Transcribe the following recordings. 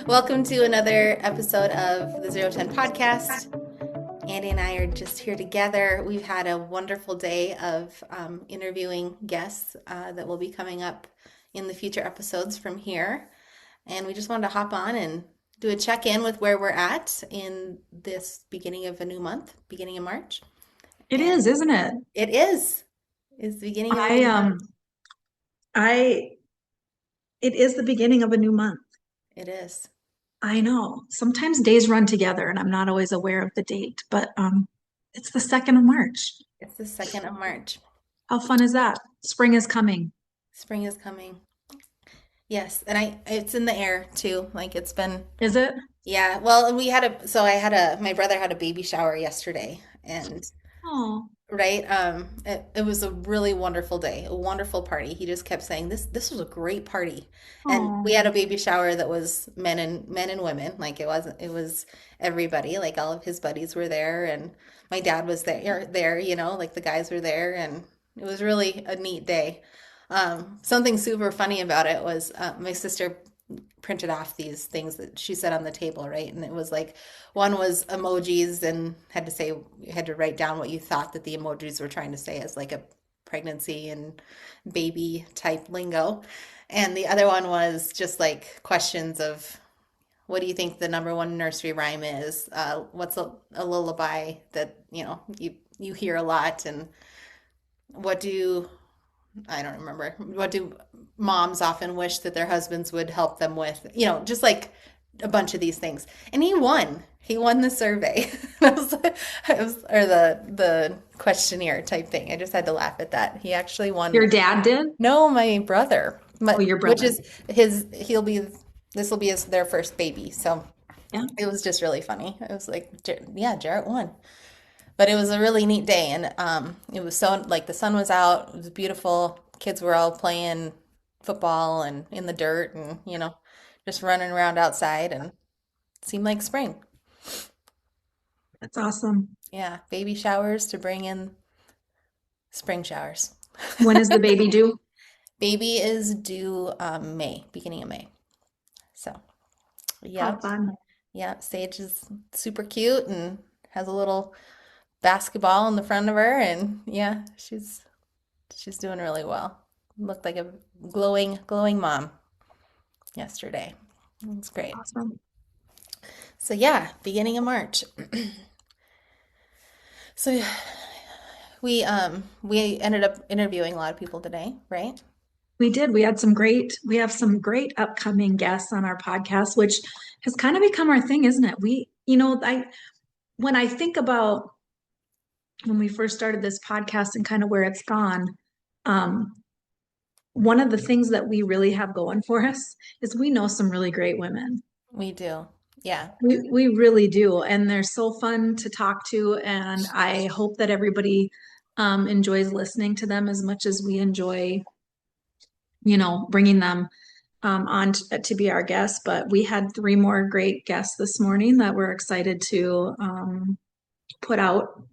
Welcome to another episode of the 010 podcast. Andi and I are just here together. We've had a wonderful day of interviewing guests that will be coming up in the future episodes from here. And we just wanted to hop on and do a check-in with where we're at in this beginning of a new month, beginning of March. It is, isn't it? It is. It's the beginning of a I new month. I it is the beginning of a new month. It is. I know. Sometimes days run together and I'm not always aware of the date, but it's the 2nd of March. It's the 2nd of March. How fun is that? Spring is coming. Spring is coming. Yes, and it's in the air too. Like it's been, Is it? yeah. Well, my brother had a baby shower yesterday, and Oh. right, it was a really wonderful day, a wonderful party. He just kept saying this was a great party, and we Oh. had a baby shower that was men and women. Like it was everybody. Like all of his buddies were there, and my dad was there. Like the guys were there, and it was really a neat day. Something super funny about it was my sister printed off these things that she said on the table, right? And it was like one was emojis and you had to write down what you thought that the emojis were trying to say as like a pregnancy and baby type lingo. And the other one was just like questions of what do you think the number one nursery rhyme is? What's a lullaby that you hear a lot, and what do I don't remember. What do moms often wish that their husbands would help them with? Just like a bunch of these things. And he won. He won the survey. Or the questionnaire type thing. I just had to laugh at that. He actually won. Your dad did? No, my brother. Oh, your Which brother. is this will be their first baby. So Yeah. it was just really funny. It was like, yeah, Jarrett won. But it was a really neat day, and it was so like the sun was out, it was beautiful. Kids were all playing football and in the dirt, and just running around outside, and it seemed like spring. That's awesome. Yeah, baby showers to bring in spring showers. When is the baby due? Baby is due May, beginning of May. So, How yep, fun. yep. Sage is super cute and has a little basketball in the front of her, and yeah, she's doing really well. Looked like a glowing mom yesterday. It's great. Awesome. So yeah, beginning of March. So we ended up interviewing a lot of people today, right? We did. We have some great upcoming guests on our podcast, which has kind of become our thing, isn't it? When I think about when we first started this podcast and kind of where it's gone, um, one of the things that we really have going for us is we know some really great women. We do. Yeah. We really do, and they're so fun to talk to, and I hope that everybody enjoys listening to them as much as we enjoy, bringing them to be our guests. But we had 3 more great guests this morning that we're excited to put out.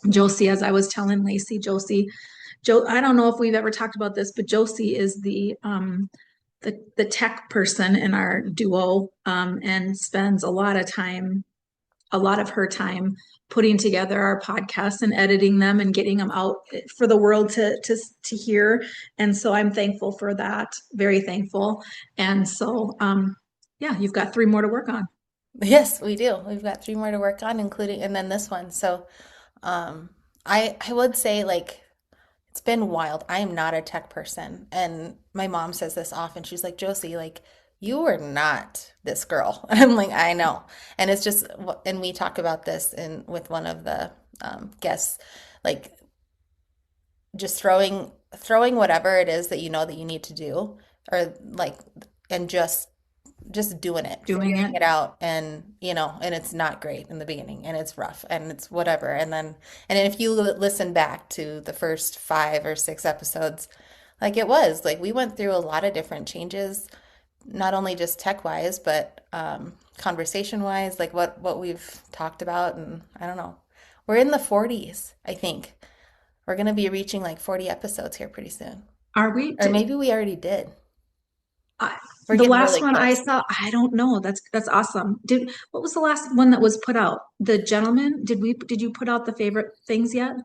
Josie, as I was telling Lacey, I don't know if we've ever talked about this, but Josie is the tech person in our duo, and spends a lot of her time putting together our podcasts and editing them and getting them out for the world to hear. And so I'm thankful for that, very thankful. And so yeah, you've got 3 more to work on. Yes, we do. We've got three more to work on, including and then this one. So I would say like it's been wild. I am not a tech person. And my mom says this often. She's like, Josie, like, you are not this girl. I'm like, I know. And it's just, and we talk about this with one of the guests, like just throwing whatever it is that you know that you need to do, or like, and just doing it, Doing figuring it. it out, and and it's not great in the beginning, and it's rough, and it's whatever, and if you listen back to the first 5 or 6 episodes, like it was like we went through a lot of different changes, not only just tech wise, but conversation wise, like what we've talked about, and I don't know, we're in the 40s, I think. We're gonna be reaching like 40 episodes here pretty soon, Are we? or maybe we already did. I, We're The getting last really one I close. saw, I don't know. That's awesome. What was the last one that was put out? The Gentleman? Did you put out the favorite things yet?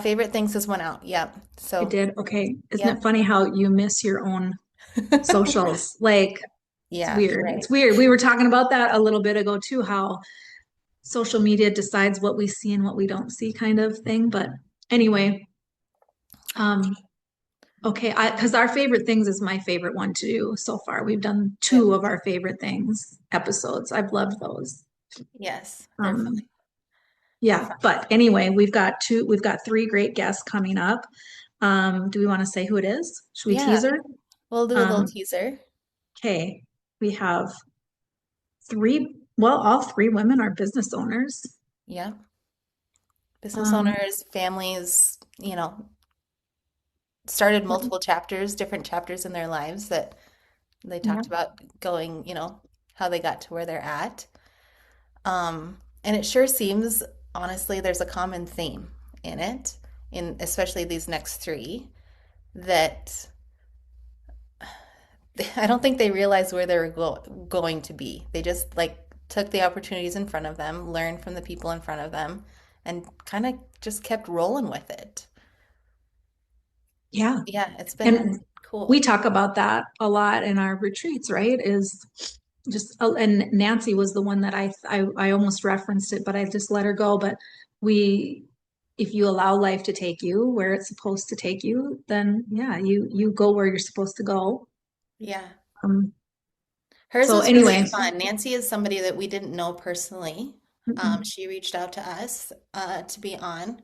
Favorite things has went out. Yep. It So, did. Okay. Isn't it yep. funny how you miss your own socials? Like it's Yeah, weird. right. It's weird. We were talking about that a little bit ago too, how social media decides what we see and what we don't see kind of thing. But anyway, um, okay, because our favorite things is my favorite one to do so far. We've done Yep. two of our favorite things episodes. I've loved those. Yes, they're fun. Um, They're yeah, fun. but anyway, we've got three great guests coming up. Do we want to say who it is? Should we Yeah, tease her? we'll do a little Um, teaser. okay, we have all three women are business owners. Yeah. Business Um, owners, families, started multiple chapters, different chapters in their lives that they yeah, talked about going, how they got to where they're at. And it sure seems, honestly, there's a common theme in it, in especially these next three, that I don't think they realized where they were going to be. They just like took the opportunities in front of them, learned from the people in front of them, and kind of just kept rolling with it. yeah. Yeah, it's been And we cool. talk about that a lot in our retreats, right? Is just and Nancy was the one that I almost referenced it, but I just let her go. But we, if you allow life to take you where it's supposed to take you, then yeah, you go where you're supposed to go. Yeah. Um, Hers so was really anyway, fun. Nancy is somebody that we didn't know personally. mm-mm, She reached out to us to be on,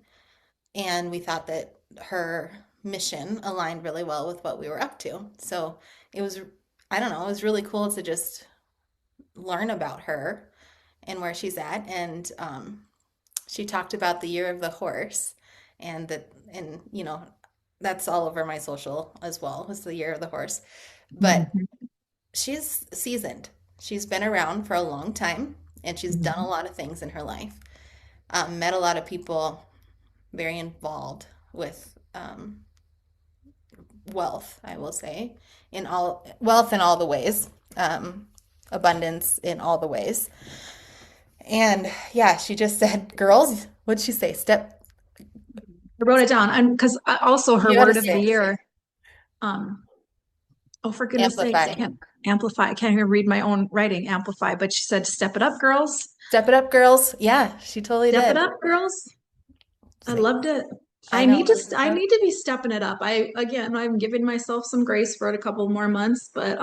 and we thought that her mission aligned really well with what we were up to. So it was, I don't know, it was really cool to just learn about her and where she's at. And she talked about the year of the horse, and that, and that's all over my social as well, was the year of the horse. But mhm, she's seasoned. She's been around for a long time, and she's done a mhm, lot of things in her life. Met a lot of people very involved with wealth, I will say, in all wealth in all the ways, abundance in all the ways. And yeah, she just said, "Girls, what'd she say? Step." I wrote it down, and because also her You got to word of say the it. year. Um, oh, for goodness sakes, I Amplify. can't amplify. I can't even read my own writing. Amplify, but she said, "Step it up, girls. Step it up, girls. Yeah, she totally Step it did. up, girls." It's I like, loved it. I know. I need to be stepping it up. I'm giving myself some grace for it a couple more months, but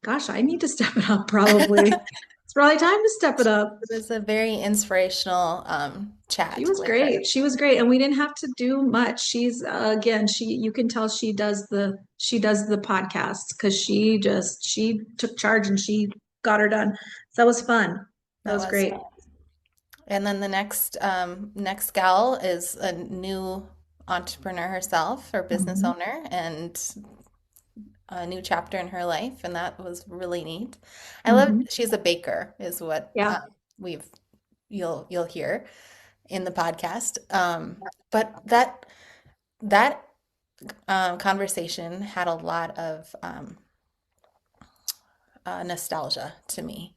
gosh, I need to step it up probably. It's probably time to step it up. It was a very inspirational She chat was with her. great. She was great, and we didn't have to do much. She's again, you can tell she does the podcast because she took charge and she got her done. So that was fun. That That was was great. fun. And then the next gal is a new entrepreneur herself, or business Mhm, owner, and a new chapter in her life, and that was really neat. I love mhm. she's a baker, is what Yeah. we've you'll hear in the podcast. But that conversation had a lot of nostalgia to me,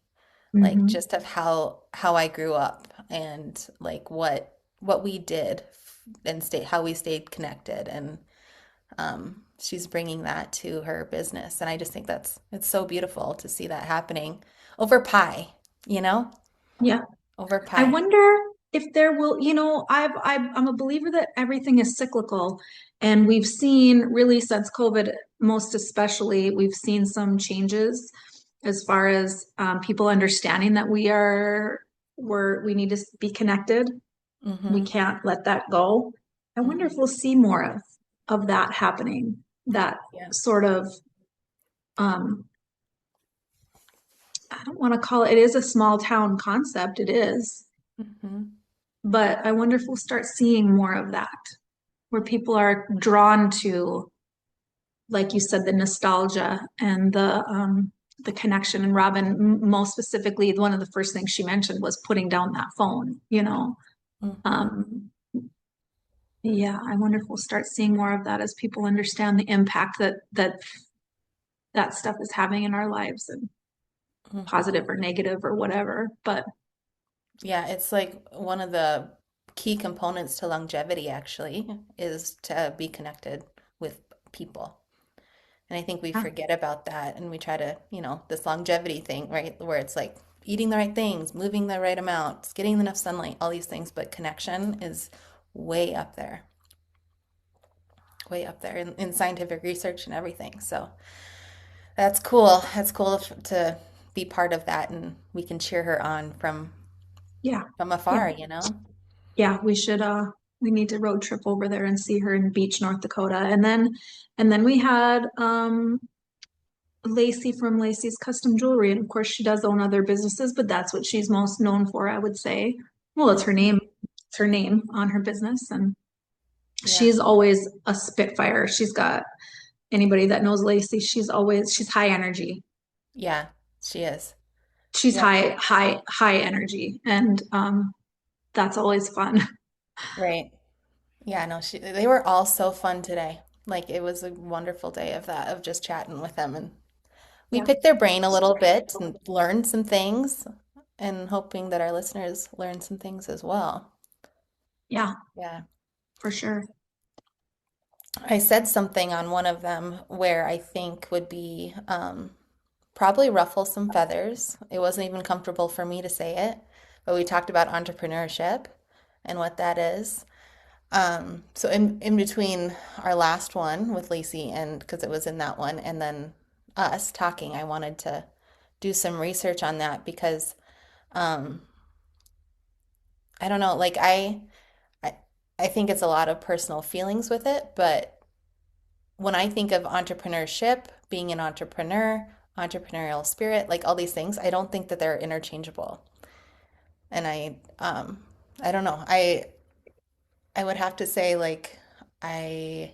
like Hmm. just of how I grew up, and like what we did, and stay how we stayed connected. And she's bringing that to her business, and I just think it's so beautiful to see that happening over pie, you know, Yeah. over I pie. wonder if there will, I'm a believer that everything is cyclical. And we've seen really since COVID, most especially, we've seen some changes as far as people understanding that we need to be connected. We Hmm. can't let that go. I wonder if Hmm. we'll see more of that happening, that Yeah. sort of, um, I don't want to call it is a small town concept. It is. Hmm. But I wonder if we'll start seeing more of that, where people are drawn to, like you said, the nostalgia and the connection. And Robin, most specifically, one of the first things she mentioned was putting down that phone, you know. Hmm. Um, yeah, I wonder if we'll start seeing more of that as people understand the impact that that stuff is having in our lives, and Hmm. positive or negative or whatever. But Yeah, it's like one of the key components to longevity actually is to be connected with people. And I think we yeah, forget about that and we try to, this longevity thing, right? Where it's like eating the right things, moving the right amounts, getting enough sunlight, all these things, but connection is way up there, way up there in scientific research and everything. So that's cool. That's cool to be part of that and we can cheer her on yeah, from yeah, afar. yeah. We need to road trip over there and see her in Beach, North Dakota. And then we had Lacey from Lacey's Custom Jewelry. And of course, she does own other businesses, but that's what she's most known for, I would say. Well, it's her Mhm. name. It's her name on her business. And Yeah. she's always a spitfire. She's got anybody that knows Lacey, she's high energy. Yeah, she is. She's Yeah, high energy. And that's always fun. right. Yeah, no, they were all so fun today. Like it was a wonderful day of that, of just chatting with them. And we Yeah. picked their brain a little bit and learned some things and hoping that our listeners learn some things as well. Yeah, Yeah. for sure. I said something on one of them where I think would be probably ruffle some feathers. It wasn't even comfortable for me to say it, but we talked about entrepreneurship and what that is. So in between our last one with Lacey and because it was in that one and then us talking, I wanted to do some research on that because um I don't know, like I I think it's a lot of personal feelings with it, but when I think of entrepreneurship, being an entrepreneur, entrepreneurial spirit, like all these things, I don't think that they're interchangeable. And I don't know. I would have to say like I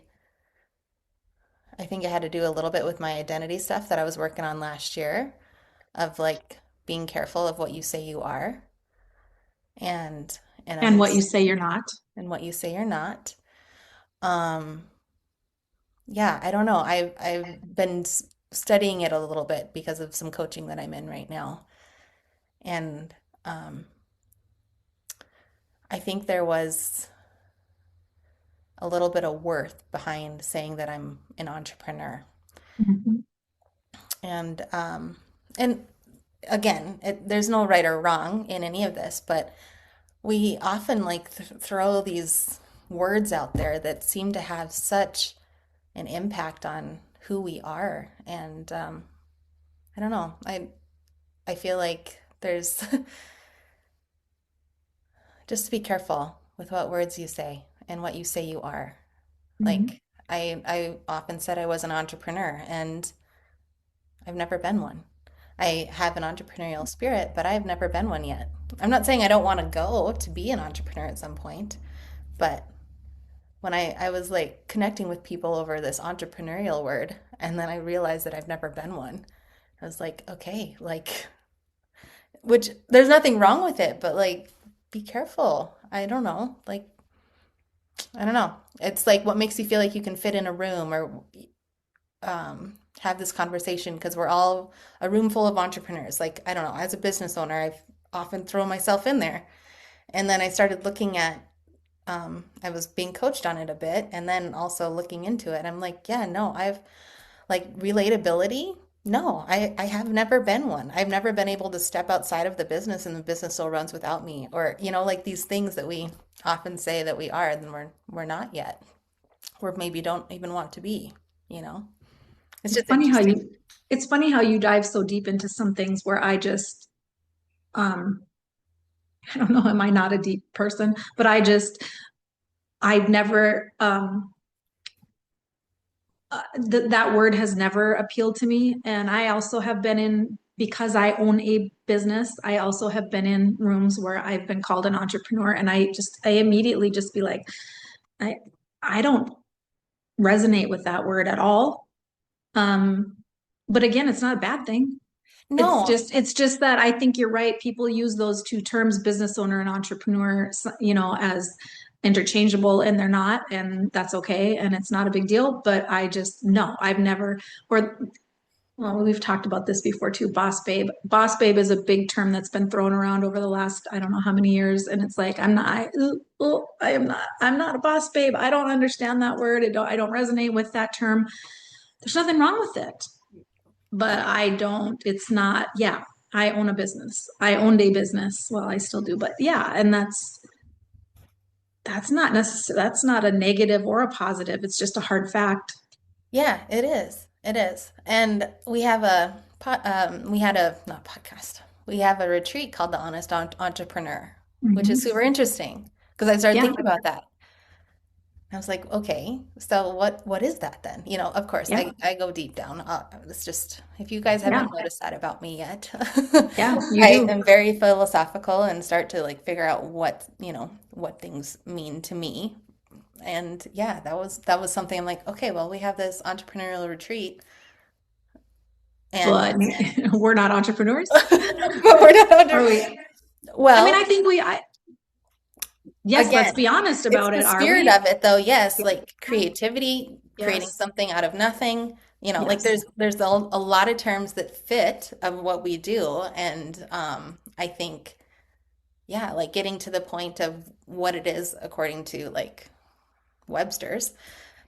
I think it had to do a little bit with my identity stuff that I was working on last year of like being careful of what you say you are and And what you just say you're not. and what you say you're not. Um, yeah, I don't know. I've been studying it a little bit because of some coaching that I'm in right now. And um, I think there was a little bit of worth behind saying that I'm an entrepreneur. Mhm. And again, there's no right or wrong in any of this, but we often like throw these words out there that seem to have such an impact on who we are. And I don't know. I feel like there's just to be careful with what words you say and what you say you are. Mhm. Like I often said I was an entrepreneur, and I've never been one. I have an entrepreneurial spirit, but I've never been one yet. I'm not saying I don't want to go to be an entrepreneur at some point, but when I was like connecting with people over this entrepreneurial word, and then I realized that I've never been one, I was like, okay, like, which there's nothing wrong with it, but like, be careful. I don't know. Like, I don't know. It's like what makes you feel like you can fit in a room or have this conversation because we're all a room full of entrepreneurs. Like, I don't know, as a business owner, I've often thrown myself in there. And then I started looking at, I was being coached on it a bit and then also looking into it. I'm like, yeah, no, I've like relatability. No, I have never been one. I've never been able to step outside of the business and the business still runs without me. Or, like these things that we often say that we are, and we're not yet. Or maybe don't even want to be, you know? It's It's just funny how interesting. you it's funny how you dive so deep into some things where um I don't know, am I not a deep person? But I've never that word has never appealed to me. And I also have been in, because I own a business, I also have been in rooms where I've been called an entrepreneur, and I immediately just be like, I I don't resonate with that word at all. Um, but again, it's not a bad thing. No, It's just that I think you're right. People use those two terms, business owner and entrepreneur, as interchangeable, and they're not, and that's okay, and it's not a big deal. But I just no, I've never, or Well, we've talked about this before too, boss babe. Boss babe is a big term that's been thrown around over the last, I don't know how many years. And it's like, I'm not a boss babe. I don't understand that word. I don't resonate with that term. There's nothing wrong with it, but I don't, it's not, yeah, I own a business. I owned a business. Well, I still do, but yeah. And that's not necessary. That's not a negative or a positive. It's just a hard fact. Yeah, it is. It is. And we have we had a not podcast. We have a retreat called the Entrepreneur, which is Mhm. super interesting because I started Yeah. thinking about that. I was like, okay, so what is that then? Of course, Yeah. I go deep down. It's just if you guys Yeah. haven't noticed that about me yet, Yeah. You I do. am very philosophical and start to like figure out what things mean to me. And yeah, that was something I'm like, okay, well, we have this entrepreneurial retreat and But we're not entrepreneurs. but we're not Are under we? I mean, I well, think yes, let's again, be honest it's about the it. Are spirit we? of it though. Yes, Yeah. like creativity, creating Yes. something out of nothing. Like Yes. there's a lot of terms that fit of what we do, and I think yeah, like getting to the point of what it is according to like Webster's,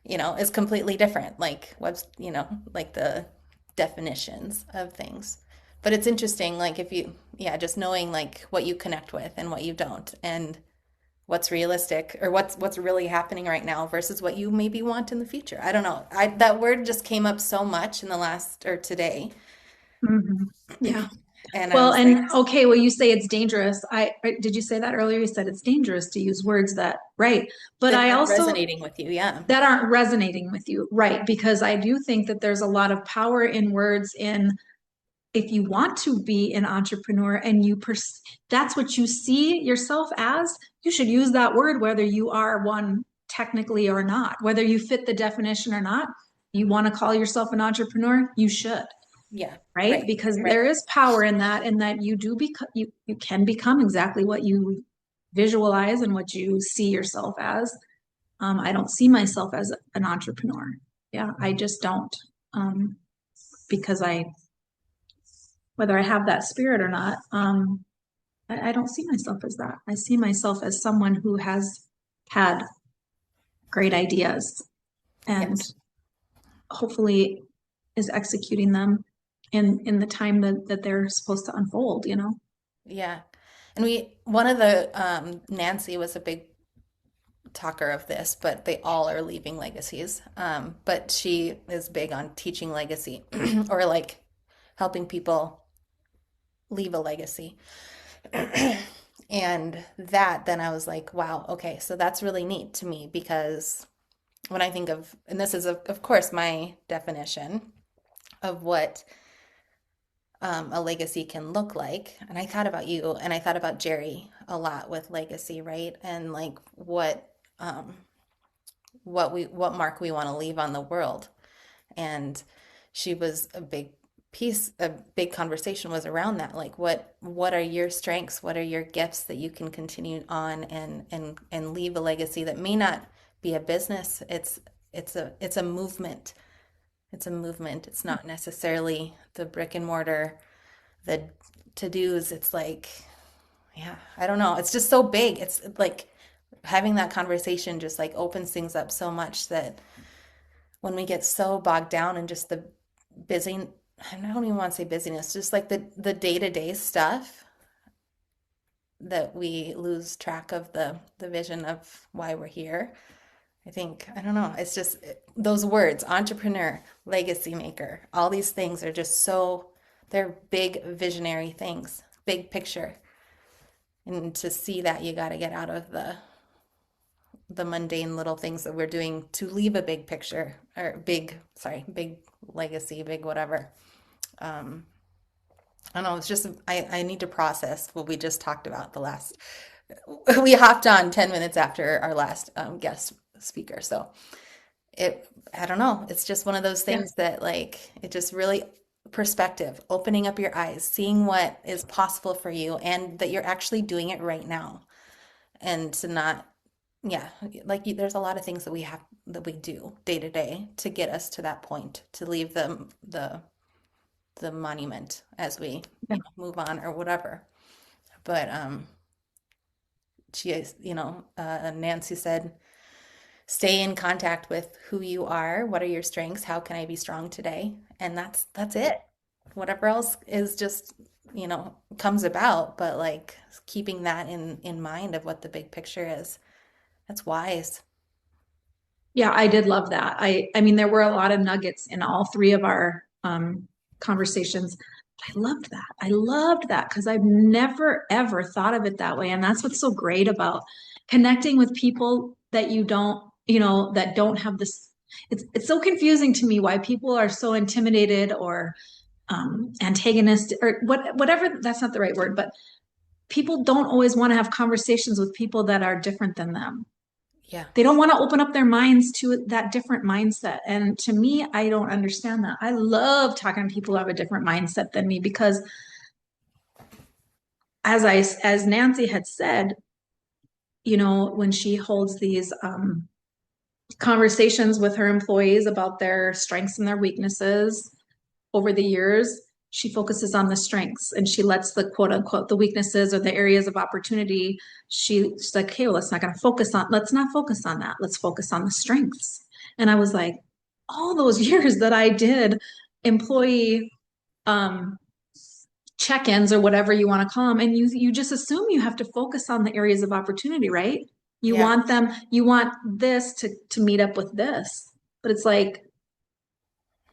is completely different. Like like the definitions of things. But it's interesting, like if you, yeah, just knowing like what you connect with and what you don't, and what's realistic or what's really happening right now versus what you maybe want in the future. I don't know. That word just came up so much in the last or today, Mhm. Yeah. and I Well, was like, and okay, well, you say it's dangerous. Did you say that earlier? You said it's dangerous to use words that, right. But that I aren't also, resonating with you. Yeah. that aren't resonating with you, right? Because I do think that there's a lot of power in words in if you want to be an entrepreneur and that's what you see yourself as, you should use that word whether you are one technically or not, whether you fit the definition or not. You want to call yourself an entrepreneur, you should, Yeah. right? Right. Because Right. there is power in that, and that you do become you can become exactly what you visualize and what you see yourself as. I don't see myself as an entrepreneur. Yeah, I just don't. Because I whether I have that spirit or not, I don't see myself as that. I see myself as someone who has had great ideas and Yes. hopefully is executing them in the time that they're supposed to unfold, you know? Yeah. And one of the, Nancy was a big talker of this, but they all are leaving legacies. But she is big on teaching legacy or like helping people leave a legacy. And that, then I was like, wow, okay, so that's really neat to me because when I think of, and this is, of course, my definition of what a legacy can look like. And I thought about you and I thought about Jerry a lot with legacy, right? And like what mark we want to leave on the world. And she was a big conversation was around that. Like what are your strengths? What are your gifts that you can continue on and leave a legacy that may not be a business. It's a movement. It's a movement. It's not necessarily the brick and mortar, the to-dos. It's like, yeah, I don't know. It's just so big. It's like having that conversation just like opens things up so much that when we get so bogged down in just the busy, I don't even want to say busyness, just like the day-to-day stuff that we lose track of the vision of why we're here. I think, I don't know, it's just those words, entrepreneur, legacy maker, all these things are just so, they're big visionary things, big picture. And to see that, you got to get out of the mundane little things that we're doing to leave a big picture or big legacy, big whatever. Um, I don't know, it's just, I need to process what we just talked about we hopped on 10 minutes after our last guest speaker. So I don't know, it's just one of those Yeah. things that like, it just really perspective, opening up your eyes, seeing what is possible for you and that you're actually doing it right now and to not, yeah, like there's a lot of things that we do day to day to get us to that point, to leave the the monument as we, Yeah. move on or whatever. But she is, Nancy said, stay in contact with who you are. What are your strengths? How can I be strong today? And that's it. Whatever else is just, comes about, but like keeping that in mind of what the big picture is. That's wise. Yeah, I did love that. I mean, there were a lot of nuggets in all three of our conversations. I loved that. I loved that because I've never ever thought of it that way. And that's what's so great about connecting with people that you don't, that don't have this. It's so confusing to me why people are so intimidated or antagonist or whatever. That's not the right word, but people don't always want to have conversations with people that are different than them. Yeah. They don't want to open up their minds to that different mindset. And to me, I don't understand that. I love talking to people who have a different mindset than me because as Nancy had said, when she holds these conversations with her employees about their strengths and their weaknesses over the years, she focuses on the strengths and she lets the quote unquote the weaknesses or the areas of opportunity. She's like, hey, well, let's not focus on that. Let's focus on the strengths. And I was like, all those years that I did employee um, check-ins or whatever you want to call them, and you just assume you have to focus on the areas of opportunity, right? Yeah. You want this to meet up with this. But it's like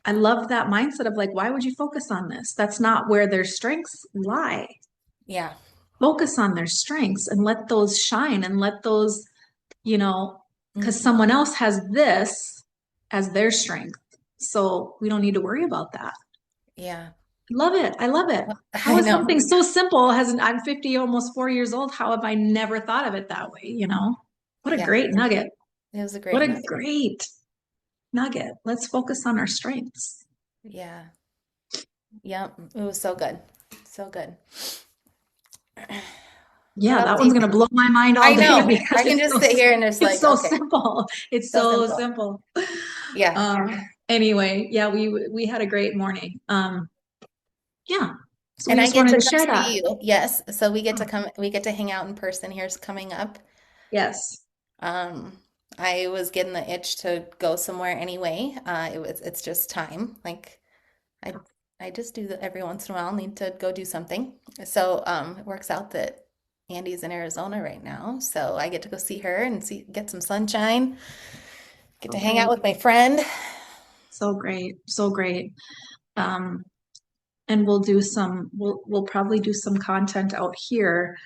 I love that mindset of like, why would you focus on this? That's not where their strengths lie. Yeah. Focus on their strengths and let those shine and let those, you know, because Hmm. someone else has this as their strength. So we don't need to worry about that. Yeah. Love it. I love it. How I is know. something so simple I'm 50, almost 4 years old. How have I never thought of it that way? What a Yeah. great nugget. It was a What great a night. great nugget. Let's focus on our strengths. Yeah. Yep. It was so good. So good. What Yeah, else that do you one's going to think? blow my mind all I day know. because I can just sit here and just it's like, so okay, simple. It's so so simple. simple. Yeah. Anyway, yeah, we had a great morning. Yeah. So we And I just get wanted to to come share see that. you. Yes. So we get to hang out in person. Here's coming up. Yes. Um, I was getting the itch to go somewhere anyway. It's just time. Like I I just do that every once in a while, need to go do something. So it works out that Andy's in Arizona right now. So I get to go see her and get some sunshine, get So to hang out great. with my friend. So great. So great. Um, and we'll probably do some content out here.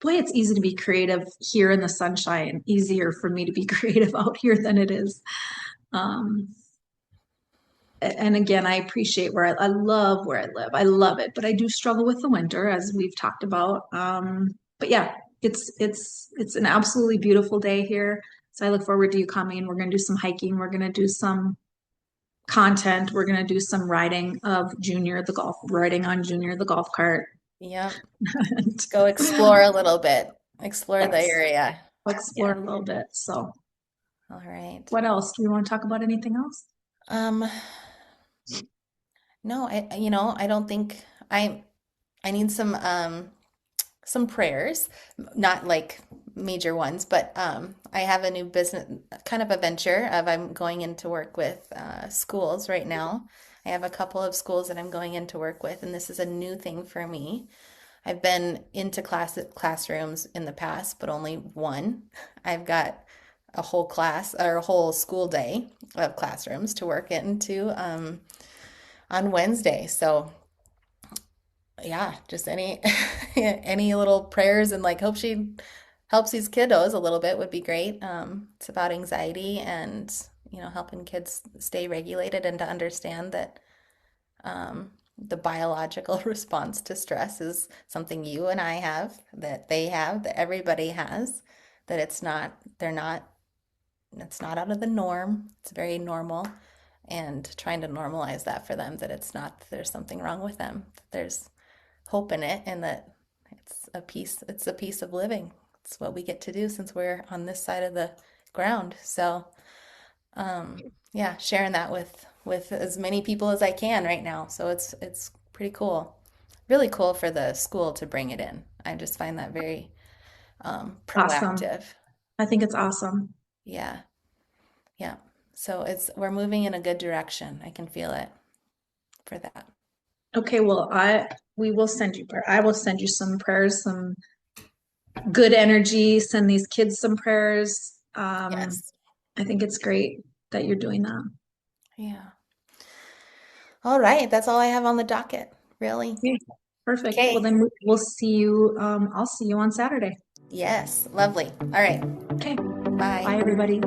Boy, it's easy to be creative here in the sunshine. Easier for me to be creative out here than it is. Um, and again, I appreciate I love where I live. I love it, but I do struggle with the winter, as we've talked about. But yeah, it's an absolutely beautiful day here. So I look forward to you coming. We're going to do some hiking. We're going to do some content. We're going to do some riding on Junior the golf cart. Yep. And Go explore a little bit. Explore the yes, area. explore Yeah. a little bit. So, All right. what else? Do we want to talk about anything else? Um, no, I don't think I need some prayers, not like major ones, but I have a new business, kind of a venture of I'm going into work with schools right now. I have a couple of schools that I'm going into work with, and this is a new thing for me. I've been into classrooms in the past, but only one. I've got a whole class or a whole school day of classrooms to work into on Wednesday. So yeah, just any any little prayers and like hope she helps these kiddos a little bit would be great. It's about anxiety and helping kids stay regulated and to understand that the biological response to stress is something you and I have, that they have, that everybody has, that it's not out of the norm. It's very normal, and trying to normalize that for them, that it's not that there's something wrong with them, that there's hope in it, and that it's a piece of living. It's what we get to do since we're on this side of the ground. So yeah, sharing that with as many people as I can right now. So it's pretty cool. Really cool for the school to bring it in. I just find that very Awesome. proactive. I think it's awesome. Yeah, yeah. So we're moving in a good direction. I can feel it for that. Okay, well, I will send you some prayers, some good energy, send these kids some prayers. Yes. I think it's great that you're doing that. Yeah. All right. That's all I have on the docket, really. Okay, perfect. Well, Okay. then we'll see you. I'll see you on Saturday. Yes. Lovely. All right. Okay, Bye. bye, everybody.